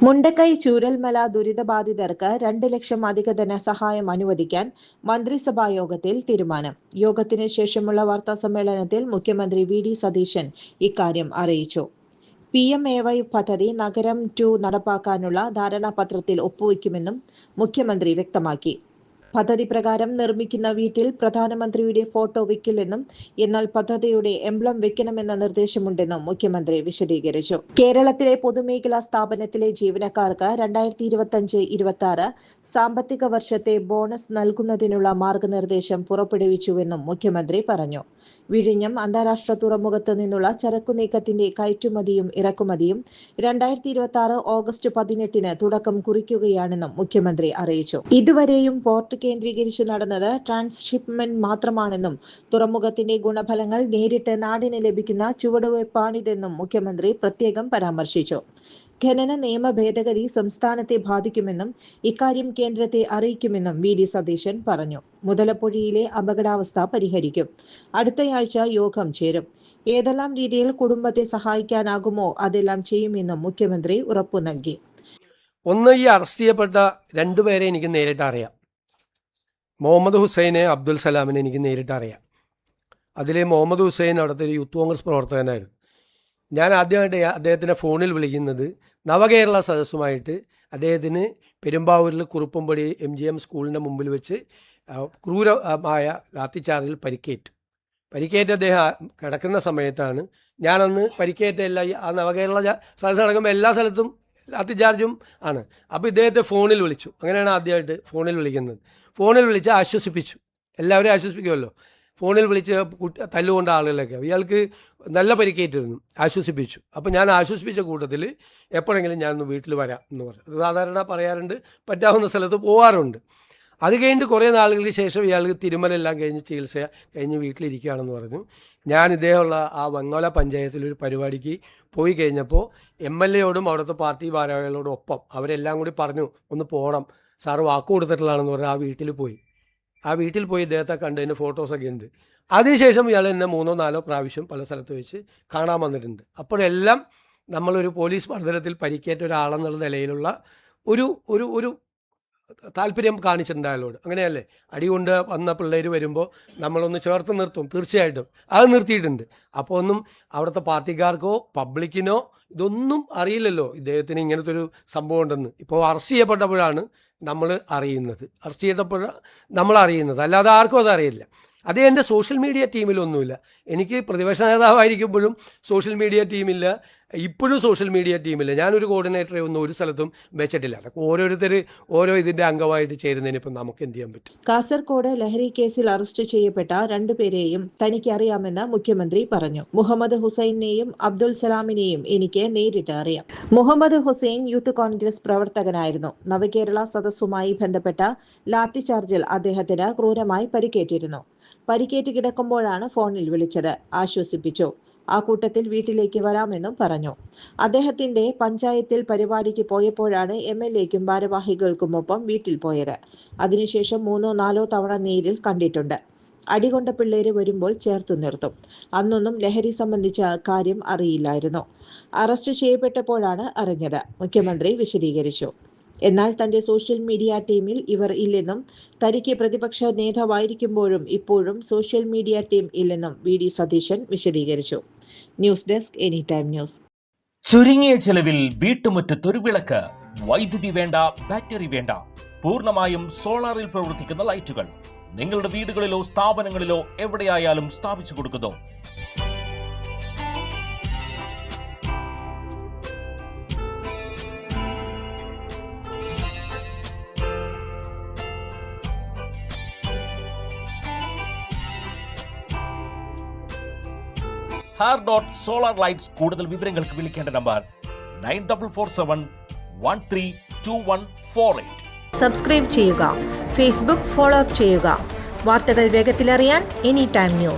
മുണ്ടക്കൈ ചൂരൽമല ദുരിതബാധിതർക്ക് 2 ലക്ഷം അധിക ധനസഹായം അനുവദിക്കാൻ മന്ത്രിസഭാ യോഗത്തിൽ തീരുമാനം. യോഗത്തിന് ശേഷമുള്ള വാർത്താസമ്മേളനത്തിൽ മുഖ്യമന്ത്രി വി.ഡി. സതീശൻ ഇക്കാര്യം അറിയിച്ചു. PMAY പദ്ധതി നഗരം 2 നടപ്പാക്കാനുള്ള ധാരണാപത്രത്തിൽ ഒപ്പുവെക്കുമെന്നും മുഖ്യമന്ത്രി വ്യക്തമാക്കി. പദ്ധതി പ്രകാരം നിർമ്മിക്കുന്ന വീട്ടിൽ പ്രധാനമന്ത്രിയുടെ ഫോട്ടോ വെക്കില്ലെന്നും എന്നാൽ പദ്ധതിയുടെ എംബ്ലം വെക്കണമെന്ന നിർദ്ദേശമുണ്ടെന്നും മുഖ്യമന്ത്രി വിശദീകരിച്ചു. കേരളത്തിലെ പൊതുമേഖലാ സ്ഥാപനത്തിലെ ജീവനക്കാർക്ക് 2025-26 സാമ്പത്തിക വർഷത്തെ ബോണസ് നൽകുന്നതിനുള്ള മാർഗനിർദ്ദേശം പുറപ്പെടുവിച്ചുവെന്നും മുഖ്യമന്ത്രി പറഞ്ഞു. വിഴിഞ്ഞം അന്താരാഷ്ട്ര തുറമുഖത്ത് നിന്നുള്ള ചരക്കു നീക്കത്തിന്റെ കയറ്റുമതിയും ഇറക്കുമതിയും 2026 ഓഗസ്റ്റ് 18 തുടക്കം കുറിക്കുകയാണെന്നും മുഖ്യമന്ത്രി അറിയിച്ചു. ഇതുവരെയും പോർട്ട് കേന്ദ്രീകരിച്ച് നടന്നത് ട്രാൻസ്ഷിപ്മെന്റ് മാത്രമാണെന്നും തുറമുഖത്തിന്റെ ഗുണഫലങ്ങൾ നേരിട്ട് നാടിന് ലഭിക്കുന്ന ചുവടുവയ്പ്പാണിതെന്നും മുഖ്യമന്ത്രി പ്രത്യേകം പരാമർശിച്ചു. ഖനന നിയമ ഭേദഗതി സംസ്ഥാനത്തെ ബാധിക്കുമെന്നും ഇക്കാര്യം കേന്ദ്രത്തെ അറിയിക്കുമെന്നും വി.ഡി. സതീശൻ പറഞ്ഞു. മുതലപ്പുഴയിലെ അപകടാവസ്ഥ പരിഹരിക്കും. അടുത്തയാഴ്ച യോഗം ചേരും. ഏതെല്ലാം രീതിയിൽ കുടുംബത്തെ സഹായിക്കാനാകുമോ അതെല്ലാം ചെയ്യുമെന്നും മുഖ്യമന്ത്രി ഉറപ്പു നൽകി. ഒന്ന്, ഈ അറസ്റ്റ് ചെയ്യപ്പെട്ട രണ്ടുപേരെ എനിക്ക് നേരിട്ട് അറിയാം. മുഹമ്മദ് ഹുസൈനെ, അബ്ദുൽ സലാമിനെ എനിക്ക് നേരിട്ട് അറിയാം. അതിൽ മുഹമ്മദ് ഹുസൈൻ അവിടുത്തെ ഒരു യൂത്ത് കോൺഗ്രസ് പ്രവർത്തകനായിരുന്നു. ഞാൻ ആദ്യമായിട്ട് അദ്ദേഹത്തിനെ ഫോണിൽ വിളിക്കുന്നത് നവകേരള സദസ്സുമായിട്ട് അദ്ദേഹത്തിന് പെരുമ്പാവൂരിൽ കുറുപ്പമ്പടി MGM സ്കൂളിൻ്റെ മുമ്പിൽ വെച്ച് ക്രൂരമായ ലാത്തിച്ചാർജിൽ പരിക്കേറ്റ് അദ്ദേഹം കിടക്കുന്ന സമയത്താണ്. ഞാനന്ന് പരിക്കേറ്റ ആ നവകേരള സദസ്സ് നടക്കുമ്പോൾ എല്ലാ സ്ഥലത്തും ലാത്തിച്ചാർജും ആണ്. അപ്പോൾ ഇദ്ദേഹത്തെ ഫോണിൽ വിളിച്ചു. അങ്ങനെയാണ് ആദ്യമായിട്ട് ഫോണിൽ വിളിക്കുന്നത്. ഫോണിൽ വിളിച്ച് ആശ്വസിപ്പിച്ചു. എല്ലാവരും ആശ്വസിപ്പിക്കുമല്ലോ. ഫോണിൽ വിളിച്ച് തല്ലുകൊണ്ട ആളുകളൊക്കെ ഇയാൾക്ക് നല്ല പരിക്കേറ്റിരുന്നു. ആശ്വസിപ്പിച്ചു. അപ്പോൾ ഞാൻ ആശ്വസിപ്പിച്ച കൂട്ടത്തിൽ എപ്പോഴെങ്കിലും ഞാനൊന്ന് വീട്ടിൽ വരാം എന്ന് പറഞ്ഞു. അത് സാധാരണ പറയാറുണ്ട്, പറ്റാവുന്ന സ്ഥലത്ത് പോകാറുണ്ട്. അത് കഴിഞ്ഞിട്ട് കുറേ നാളുകൾക്ക് ശേഷം ഇയാൾക്ക് തിരുമലെല്ലാം കഴിഞ്ഞ് ചികിത്സ കഴിഞ്ഞ് വീട്ടിലിരിക്കുകയാണെന്ന് പറഞ്ഞു. ഞാൻ ഇദ്ദേഹമുള്ള ആ വെങ്ങോല പഞ്ചായത്തിലൊരു പരിപാടിക്ക് പോയി കഴിഞ്ഞപ്പോൾ MLA-യോടും അവിടുത്തെ പാർട്ടി ഭാരവാഹികളോടും ഒപ്പം അവരെല്ലാം കൂടി പറഞ്ഞു ഒന്ന് പോകണം, സാറ് വാക്ക് കൊടുത്തിട്ടുള്ളതാണെന്ന് പറഞ്ഞാൽ ആ വീട്ടിൽ പോയി ഇദ്ദേഹത്തെ കണ്ടതിന് ഫോട്ടോസൊക്കെ ഉണ്ട്. അതിനുശേഷം ഇയാൾ എന്നെ 3-4 പ്രാവശ്യം പല സ്ഥലത്ത് വെച്ച് കാണാൻ വന്നിട്ടുണ്ട്. അപ്പോഴെല്ലാം നമ്മളൊരു പോലീസ് മർദ്ദനത്തിൽ പരിക്കേറ്റ ഒരാളെന്നുള്ള നിലയിലുള്ള ഒരു ഒരു ഒരു താല്പര്യം കാണിച്ചിട്ടുണ്ട് അയാളോട്. അങ്ങനെയല്ലേ, അടികൊണ്ട് വന്ന പിള്ളേർ വരുമ്പോൾ നമ്മളൊന്ന് ചേർത്ത് നിർത്തും. തീർച്ചയായിട്ടും അത് നിർത്തിയിട്ടുണ്ട്. അപ്പോൾ ഒന്നും അവിടുത്തെ പാർട്ടിക്കാർക്കോ പബ്ലിക്കിനോ ഇതൊന്നും അറിയില്ലല്ലോ ഇദ്ദേഹത്തിന് ഇങ്ങനത്തെ ഒരു സംഭവം ഉണ്ടെന്ന്. ഇപ്പോൾ അറസ്റ്റ് ചെയ്യപ്പെട്ടപ്പോഴാണ് നമ്മൾ അറിയുന്നത്. അല്ലാതെ ആർക്കും അതറിയില്ല. അത് എൻ്റെ സോഷ്യൽ മീഡിയ ടീമിലൊന്നുമില്ല. എനിക്ക് പ്രതിപക്ഷ നേതാവായിരിക്കുമ്പോഴും സോഷ്യൽ മീഡിയ ടീമില്ല, ഇപ്പോഴും സോഷ്യൽ മീഡിയ ടീമില്ല. ഞാനൊരു കോർഡിനേറ്ററെ ഒന്നും ഒരു സ്ഥലത്തും വെച്ചിട്ടില്ല. അതൊക്കെ ഓരോരുത്തർ ഓരോ ഇതിൻ്റെ അംഗമായിട്ട് ചേരുന്നതിന് ഇപ്പം നമുക്ക് എന്ത് ചെയ്യാൻ പറ്റും. കാസർകോട് ലഹരി കേസിൽ അറസ്റ്റ് ചെയ്യപ്പെട്ട 2 പേരെയും തനിക്ക് അറിയാമെന്ന് മുഖ്യമന്ത്രി പറഞ്ഞു. മുഹമ്മദ് ഹുസൈനെയും അബ്ദുൽ സലാമിനെയും എനിക്ക് നേരിട്ട് അറിയാം. മുഹമ്മദ് ഹുസൈൻ യൂത്ത് കോൺഗ്രസ് പ്രവർത്തകനായിരുന്നു. നവകേരള സദസ്സുമായി ബന്ധപ്പെട്ട ലാത്തിചാർജിൽ അദ്ദേഹത്തിന് ക്രൂരമായി പരിക്കേറ്റിരുന്നു. പരിക്കേറ്റ് കിടക്കുമ്പോഴാണ് ഫോണിൽ വിളിച്ചത്. ആശ്വസിപ്പിച്ചു. ആ കൂട്ടത്തിൽ വീട്ടിലേക്ക് വരാമെന്നും പറഞ്ഞു. അദ്ദേഹത്തിന്റെ പഞ്ചായത്തിൽ പരിപാടിക്ക് പോയപ്പോഴാണ് MLA-ക്കും ഭാരവാഹികൾക്കുമൊപ്പം വീട്ടിൽ പോയത്. അതിനുശേഷം 3-4 തവണ നേരിൽ കണ്ടിട്ടുണ്ട്. അടികൊണ്ട പിള്ളേര് വരുമ്പോൾ ചേർത്തു നിർത്തും. അന്നൊന്നും ലഹരി സംബന്ധിച്ച കാര്യം അറിയില്ലായിരുന്നു. അറസ്റ്റ് ചെയ്യപ്പെട്ടപ്പോഴാണ് അറിഞ്ഞത്, മുഖ്യമന്ത്രി വിശദീകരിച്ചു. എന്നാൽ തന്റെ സോഷ്യൽ മീഡിയ ടീമിൽ ഇവർ ഇല്ലെന്നും തനിക്ക് പ്രതിപക്ഷ നേതാവായിരിക്കുമ്പോഴും ഇപ്പോഴും സോഷ്യൽ മീഡിയ ടീം ഇല്ലെന്നും വി.ഡി. സതീശൻ വിശദീകരിച്ചു. News desk anytime news. ചുരുങ്ങിയ ചെലവിൽ വീട്ടുമുറ്റത്തൊരു വിളക്ക്. വൈദ്യുതി വേണ്ട, ബാറ്ററി വേണ്ട. പൂർണ്ണമായും സോളാറിൽ പ്രവർത്തിക്കുന്ന ലൈറ്റുകൾ നിങ്ങളുടെ വീടുകളിലോ സ്ഥാപനങ്ങളിലോ എവിടെയായാലും സ്ഥാപിച്ചു കൊടുക്കുന്നു. Solar Lights. കൂടുതൽ വിവരങ്ങൾക്ക് വിളിക്കേണ്ട നമ്പർ 9447132148. സബ്സ്ക്രൈബ് ചെയ്യുക. ഫേസ്ബുക്ക് ഫോളോ അപ്പ് ചെയ്യുക. വാർത്തകൾ വേഗത്തിലറിയാൻ എനിടൈം ന്യൂസ്.